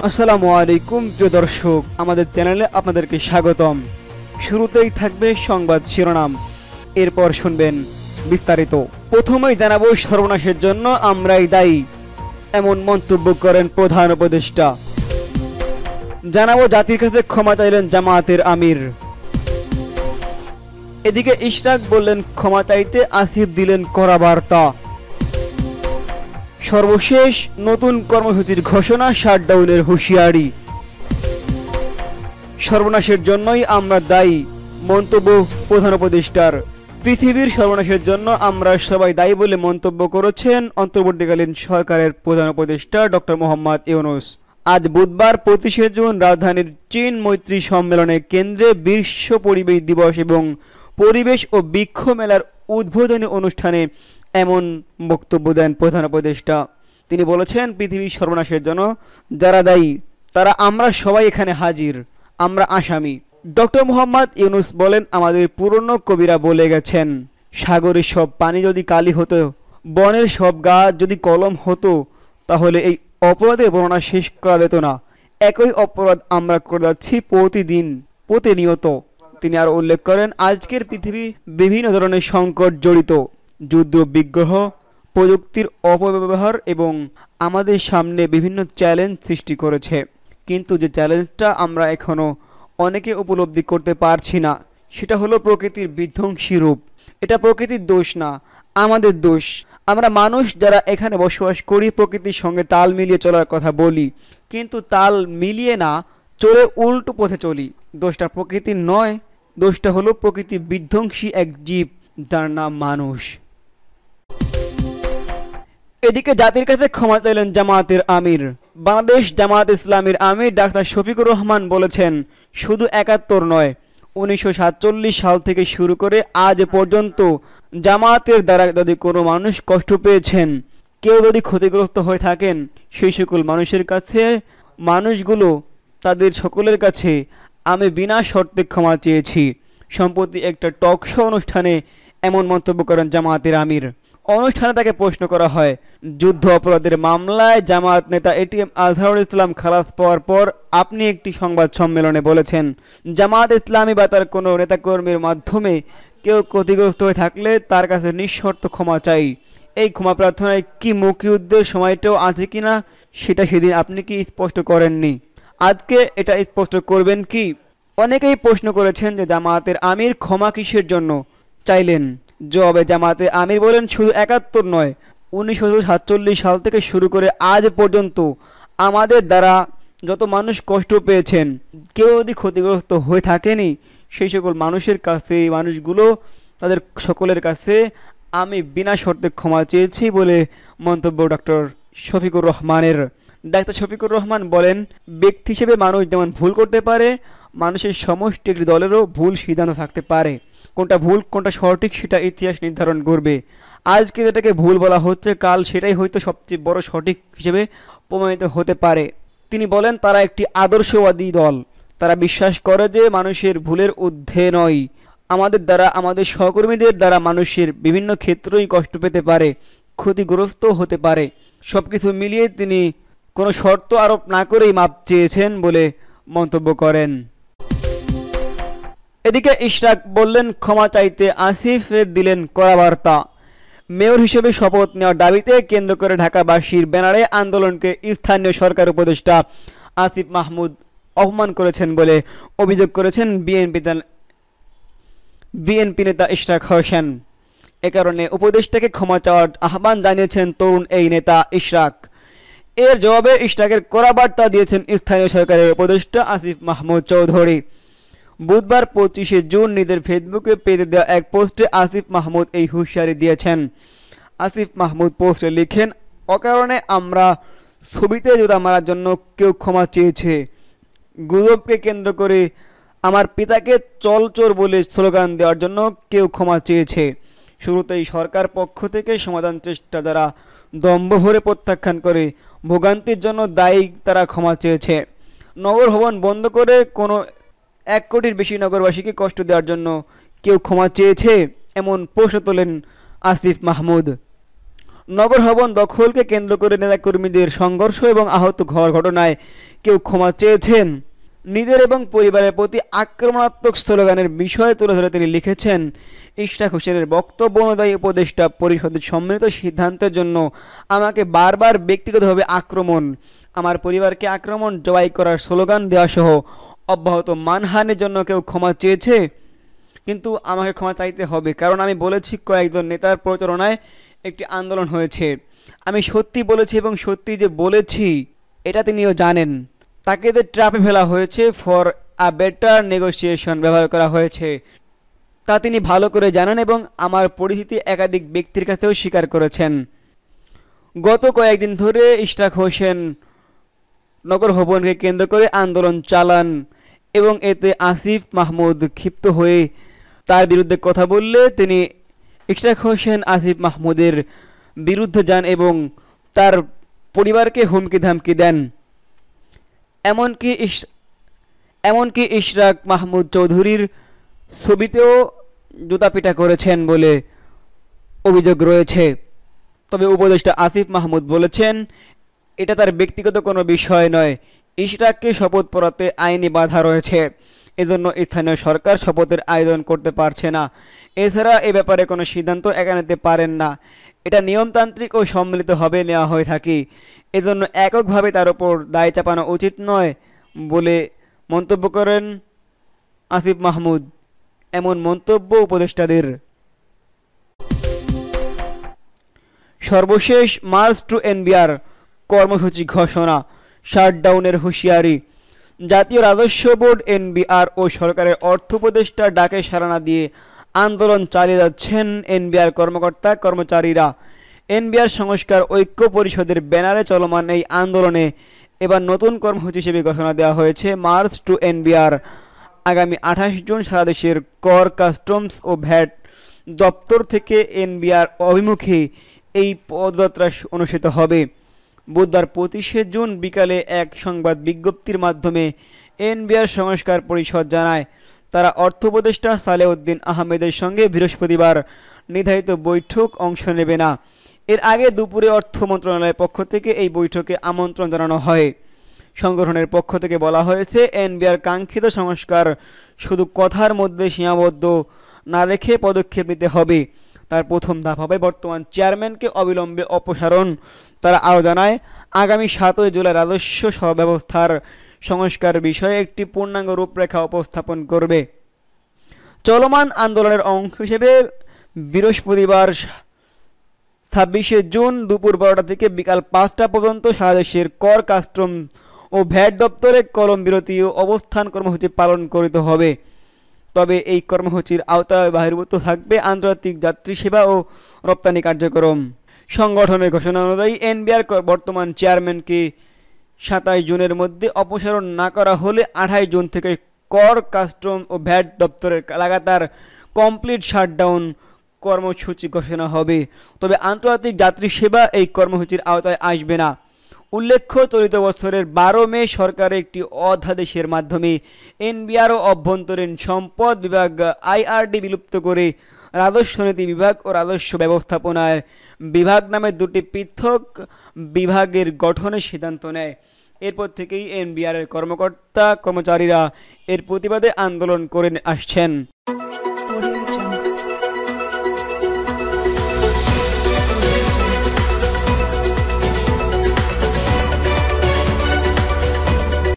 আসসালামু আলাইকুম প্রিয় দর্শক, আমাদের চ্যানেলে আপনাদেরকে স্বাগতম। শুরুতেই থাকবে সংবাদ শিরোনাম, এরপর শুনবেন বিস্তারিত। প্রথমেই জানাবো সর্বনাশের জন্য আমরাই দায়ী, এমন মন্তব্য করেন প্রধান উপদেষ্টা। জানাবো জাতির কাছে ক্ষমা চাইলেন জামায়াতের আমির। এদিকে ইশরাক বললেন ক্ষমা চাইতে আসিফ দিলেন কড়া বার্তা। সর্বশেষ নতুন কর্মসূচির ঘোষণা, শাটডাউনের হুঁশিয়ারি। সর্বনাশের জন্যই আমরা দায়ী, মন্তব্য প্রধান উপদেষ্টার। পৃথিবীর সর্বনাশের জন্য আমরা সবাই দায়ী বলে মন্তব্য করেছেন অন্তর্বর্তীকালীন সরকারের প্রধান উপদেষ্টা ডক্টর মোহাম্মদ ইউনূস। আজ বুধবার 25শে জুন রাজধানীর চীন মৈত্রী সম্মেলনে কেন্দ্রে বিশ্ব পরিবেশ দিবস এবং পরিবেশ ও বৃক্ষ মেলার উদ্বোধনী অনুষ্ঠানে এমন বক্তব্য দেন প্রধান উপদেষ্টা। তিনি বলেছেন, পৃথিবীর সর্বনাশের জন্য যারা দায়ী তারা আমরা সবাই এখানে হাজির, আমরা আসামি। ডক্টর মোহাম্মদ ইউনূস বলেন, আমাদের পুরনো কবিরা বলে গেছেন, সাগরের সব পানি যদি কালি হতো, বনের সব গাছ যদি কলম হতো, তাহলে এই অপরাধের বর্ণনা শেষ করা যেত না। একই অপরাধ আমরা করে যাচ্ছি প্রতিদিন, প্রতিনিয়ত। তিনি আরও উল্লেখ করেন, আজকের পৃথিবী বিভিন্ন ধরনের সংকট জড়িত, যুদ্ধ বিগ্রহ, প্রযুক্তির অপব্যবহার এবং আমাদের সামনে বিভিন্ন চ্যালেঞ্জ সৃষ্টি করেছে। কিন্তু যে চ্যালেঞ্জটা আমরা এখনও অনেকে উপলব্ধি করতে পারছি না, সেটা হলো প্রকৃতির বিধ্বংসী রূপ। এটা প্রকৃতির দোষ না, আমাদের দোষ। আমরা মানুষ যারা এখানে বসবাস করি প্রকৃতির সঙ্গে তাল মিলিয়ে চলার কথা বলি, কিন্তু তাল মিলিয়ে না চলে উল্টো পথে চলি। দোষটা প্রকৃতির নয়, দোষটা হলো প্রকৃতি বিধ্বংসী এক জীব যার নাম মানুষ। এদিকে জাতির কাছে ক্ষমা চাইলেন জামায়াতের আমির। বাংলাদেশ জামায়াত ইসলামীর আমির ডাক্তার শফিকুর রহমান বলেছেন, শুধু ৭১ নয়, ১৯৪৭ সাল থেকে শুরু করে আজ পর্যন্ত জামায়াতের দ্বারা যদি কোনো মানুষ কষ্ট পেয়েছেন, কেউ যদি ক্ষতিগ্রস্ত হয়ে থাকেন, সেই সকল মানুষের কাছে, মানুষগুলো তাদের সকলের কাছে আমি বিনা শর্তে ক্ষমা চেয়েছি। সম্প্রতি একটা টক শো অনুষ্ঠানে এমন মন্তব্য করেন জামায়াতের আমির। অনুষ্ঠানে তাকে প্রশ্ন করা হয়, যুদ্ধ অপরাধের মামলায় জামায়াত নেতা এটিএম আজহারুল ইসলাম খালাস পাওয়ার পর আপনি একটি সংবাদ সম্মেলনে বলেছেন, জামায়াত ইসলামী বা তার কোনো নেতাকর্মীর মাধ্যমে কেউ ক্ষতিগ্রস্ত হয়ে থাকলে তার কাছে নিঃশর্ত ক্ষমা চাই। এই ক্ষমা প্রার্থনায় কি মুক্তিযুদ্ধের সময়টাও আছে কিনা সেটা সেদিন আপনি কি স্পষ্ট করেননি, আজকে এটা স্পষ্ট করবেন কি? অনেকেই প্রশ্ন করেছেন যে জামায়াতের আমির ক্ষমা কিসের জন্য চাইলেন। জবাবে জামায়াতের আমির বলেন, শুধু ৭১ নয়, ১৯৪৭ সাল থেকে শুরু করে আজ পর্যন্ত আমাদের দ্বারা যত মানুষ কষ্ট পেয়েছেন, কেউ যদি ক্ষতিগ্রস্ত হয়ে থাকেনি, সেই সকল মানুষের কাছে, মানুষগুলো তাদের সকলের কাছে আমি বিনা শর্তে ক্ষমা চেয়েছি বলে মন্তব্য ডক্টর শফিকুর রহমানের। ডাক্তার শফিকুর রহমান বলেন, ব্যক্তি হিসেবে মানুষ যেমন ভুল করতে পারে, মানুষের সমষ্টি একটি দলেরও ভুল সিদ্ধান্ত থাকতে পারে। কোনটা ভুল কোনটা সঠিক সেটা ইতিহাস নির্ধারণ করবে। আজকে যেটাকে ভুল বলা হচ্ছে, কাল সেটাই হয়তো সবচেয়ে বড় সঠিক হিসেবে প্রমাণিত হতে পারে। তিনি বলেন, তারা একটি আদর্শবাদী দল, তারা বিশ্বাস করে যে মানুষের ভুলের ঊর্ধ্বে নয়। আমাদের দ্বারা, আমাদের সহকর্মীদের দ্বারা মানুষের বিভিন্ন ক্ষেত্রেই কষ্ট পেতে পারে, ক্ষতিগ্রস্ত হতে পারে। সব কিছু মিলিয়ে তিনি কোনো শর্ত আরোপ না করেই মাপ চেয়েছেন বলে মন্তব্য করেন। এদিকে ইশরাক বললেন, ক্ষমা চাইতে আসিফের দিলেন কড়া বার্তা। মেয়র হিসেবে শপথ নেওয়ার দাবিতে কেন্দ্র করে ঢাকাবাসীর ব্যানারে আন্দোলনকে স্থানীয় সরকার উপদেষ্টা আসিফ মাহমুদ অপমান করেছেন বলে অভিযোগ করেছেন বিএনপি নেতা ইশরাক হোসেন। এ কারণে উপদেষ্টাকে ক্ষমা চাওয়ার আহ্বান জানিয়েছেন তরুণ এই নেতা ইশরাক। এর জবাবে ইশরাকের কড়া বার্তা দিয়েছেন স্থানীয় সরকারের উপদেষ্টা আসিফ মাহমুদ চৌধুরী। বুধবার 25শে জুন নিজের ফেসবুকে পেজে দেওয়া এক পোস্টে আসিফ মাহমুদ এই হুঁশিয়ারি দিয়েছেন। আসিফ মাহমুদ পোস্টে লিখেন, অকারণে আমরা ছবিতে জুতা মারার জন্য কেউ ক্ষমা চেয়েছে। গুজবকে কেন্দ্র করে আমার পিতাকে চলচোর বলে স্লোগান দেওয়ার জন্য কেউ ক্ষমা চেয়েছে। শুরুতেই সরকার পক্ষ থেকে সমাধান চেষ্টা যারা দম্ভ ভরে প্রত্যাখ্যান করে ভোগান্তির জন্য দায়ী তারা ক্ষমা চেয়েছে। নগর ভবন বন্ধ করে কোনো ১ কোটির বেশি নগরবাসীকে কষ্ট দেওয়ার জন্য কেউ ক্ষমা চেয়েছে, এমন প্রশ্ন তোলেন আসিফ মাহমুদ। নগর ভবন দখলকে কেন্দ্র করে নেতাকর্মীদের সংঘর্ষ এবং আহত হওয়ার ঘটনায় কেউ ক্ষমা চেয়েছেন। নিজের এবং পরিবারের প্রতি আক্রমণাত্মক স্লোগানের বিষয় তুলে ধরে তিনি লিখেছেন, ইশরাক হোসেনের বক্তব্য অনুযায়ী উপদেষ্টা পরিষদের সম্মিলিত সিদ্ধান্তের জন্য আমাকে বারবার ব্যক্তিগতভাবে আক্রমণ, আমার পরিবারকে আক্রমণ, জবাই করার স্লোগান দেওয়া সহ অব্যাহত মানহানির জন্য কেউ ক্ষমা চেয়েছে, কিন্তু আমাকে ক্ষমা চাইতে হবে, কারণ আমি বলেছি কয়েকজন নেতার প্রচারণায় একটি আন্দোলন হয়েছে। আমি সত্যি বলেছি এবং সত্যি যে বলেছি এটা তিনিও জানেন। তাকে যে ট্র্যাপে ফেলা হয়েছে, ফর আ বেটার নেগোসিয়েশন ব্যবহার করা হয়েছে, তা তিনি ভালো করে জানেন এবং আমার পরিচিতি একাধিক ব্যক্তির কাছেও স্বীকার করেছেন। গত কয়েকদিন ধরে ইশরাক হোসেন নগর ভবনকে কেন্দ্র করে আন্দোলন চালান এবং এতে আসিফ মাহমুদ ক্ষিপ্ত হয়ে তার বিরুদ্ধে কথা বললে তিনি ইশরাক হোসেন আসিফ মাহমুদের বিরুদ্ধে যান এবং তার পরিবারকে হুমকি ধামকি দেন। এমনকি ইশরাক মাহমুদ চৌধুরীর ছবিতেও জুতাপিটা করেছেন বলে অভিযোগ রয়েছে। তবে উপদেষ্টা আসিফ মাহমুদ বলেছেন, এটা তার ব্যক্তিগত কোনো বিষয় নয়, ইশরাককে শপথ পড়াতে আইনি বাধা রয়েছে, এজন্য স্থানীয় সরকার শপথের আয়োজন করতে পারছে না। এছাড়া এ ব্যাপারে কোনো সিদ্ধান্ত একা নিতে পারেন না, এটা নিয়মতান্ত্রিক ও সম্মিলিতভাবে নেওয়া হয়ে থাকে, এজন্য এককভাবে তার উপর দায় চাপানো উচিত নয় বলে মন্তব্য করেন আসিফ মাহমুদ। এমন মন্তব্য উপদেষ্টাদের। সর্বশেষ মার্চ টু এনবিআর কর্মসূচি ঘোষণা, শাটডাউনের হুঁশিয়ারি। জাতীয় রাজস্ব বোর্ড এনবিআর ও সরকারের অর্থ উপদেষ্টার ডাকে সাড়া না দিয়ে আন্দোলন চালিয়ে যাচ্ছেন এনবিআর কর্মকর্তা কর্মচারীরা। এনবিআর সংস্কার ঐক্য পরিষদের ব্যানারে চলমান এই আন্দোলনে এবার নতুন কর্মসূচি হিসেবে ঘোষণা দেওয়া হয়েছে মার্চ টু এনবিআর। আগামী 28 জুন সারা দেশের কর, কাস্টমস ও ভ্যাট দপ্তর থেকে এনবিআর অভিমুখে এই পদযাত্রা অনুষ্ঠিত হবে। বুধবার 25শে জুন বিকালে এক সংবাদ বিজ্ঞপ্তির মাধ্যমে এনবিআর সংস্কার পরিষদ জানায়, তারা অর্থ উপদেষ্টা সালেউদ্দিন আহমেদের সঙ্গে বৃহস্পতিবার নির্ধারিত বৈঠক অংশ নেবে না। এর আগে দুপুরে অর্থ মন্ত্রণালয়ের পক্ষ থেকে এই বৈঠকে আমন্ত্রণ জানানো হয়। সংগঠনের পক্ষ থেকে বলা হয়েছে, এনবিআর কাঙ্ক্ষিত সংস্কার শুধু কথার মধ্যে সীমাবদ্ধ না রেখে পদক্ষেপ নিতে হবে। তার প্রথম ধাপ হবে বর্তমান চেয়ারম্যানকে অবিলম্বে অপসারণ। তারা আরও জানায়, আগামী 7 জুলাই রাজস্ব ব্যবস্থার সংস্কার বিষয়ে একটি পূর্ণাঙ্গ রূপরেখা উপস্থাপন করবে। চলমান আন্দোলনের অংশ হিসেবে বৃহস্পতিবার 26শে জুন দুপুর 12টা থেকে বিকাল 5টা পর্যন্ত সারা দেশের কর, কাস্টম ও ভ্যাট দপ্তরে কলম বিরতি ও অবস্থান কর্মসূচি পালন করিতে হবে। তবে এই কর্মসূচির আওতায় বহির্ভূত থাকবে আন্তর্জাতিক যাত্রী সেবা ও রপ্তানি কার্যক্রম। সংগঠনের ঘোষণা অনুযায়ী এনবিআর বর্তমান চেয়ারম্যানকে 27 জুনের মধ্যে অপসারণ না করা হলে 28 জুন থেকে কর, কাস্টম ও ভ্যাট দপ্তরের লাগাতার কমপ্লিট শাটডাউন কর্মসূচি ঘোষণা হবে। তবে আন্তর্জাতিক যাত্রী সেবা এই কর্মসূচির আওতায় আসবে না। উল্লেখ্য, চলিত বছরের 12 মে সরকারের একটি অধ্যাদেশের মাধ্যমে এনবিআর ও অভ্যন্তরীণ সম্পদ বিভাগ আইআরডি বিলুপ্ত করে রাজস্ব নীতি বিভাগ ও রাজস্ব ব্যবস্থাপনার বিভাগ নামে দুটি পৃথক বিভাগের গঠনের সিদ্ধান্ত নেয়। এরপর থেকেই এনবিআরের কর্মকর্তা কর্মচারীরা এর প্রতিবাদে আন্দোলন করে আসছেন।